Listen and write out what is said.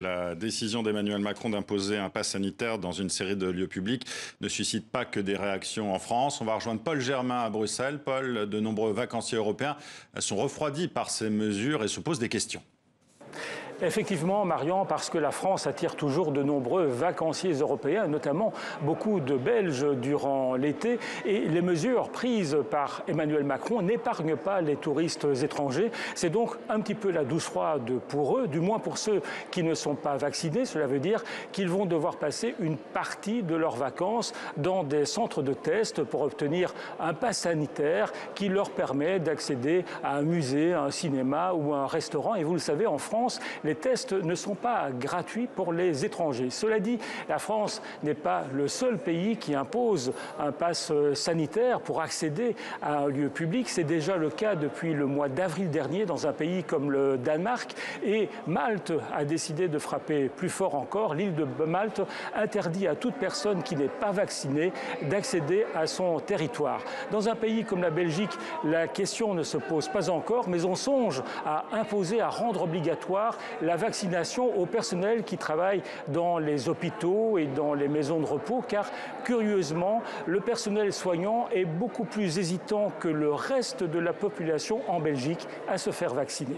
La décision d'Emmanuel Macron d'imposer un pass sanitaire dans une série de lieux publics ne suscite pas que des réactions en France. On va rejoindre Paul Germain à Bruxelles. Paul, de nombreux vacanciers européens sont refroidis par ces mesures et se posent des questions. Effectivement, Marian, parce que la France attire toujours de nombreux vacanciers européens, notamment beaucoup de Belges durant l'été. Et les mesures prises par Emmanuel Macron n'épargnent pas les touristes étrangers. C'est donc un petit peu la douche froide pour eux, du moins pour ceux qui ne sont pas vaccinés. Cela veut dire qu'ils vont devoir passer une partie de leurs vacances dans des centres de test pour obtenir un pass sanitaire qui leur permet d'accéder à un musée, à un cinéma ou à un restaurant. Et vous le savez, en France, les tests ne sont pas gratuits pour les étrangers. Cela dit, la France n'est pas le seul pays qui impose un pass sanitaire pour accéder à un lieu public. C'est déjà le cas depuis le mois d'avril dernier dans un pays comme le Danemark. Et Malte a décidé de frapper plus fort encore. L'île de Malte interdit à toute personne qui n'est pas vaccinée d'accéder à son territoire. Dans un pays comme la Belgique, la question ne se pose pas encore, mais on songe à imposer, à rendre obligatoire la vaccination au personnel qui travaille dans les hôpitaux et dans les maisons de repos, car curieusement, le personnel soignant est beaucoup plus hésitant que le reste de la population en Belgique à se faire vacciner.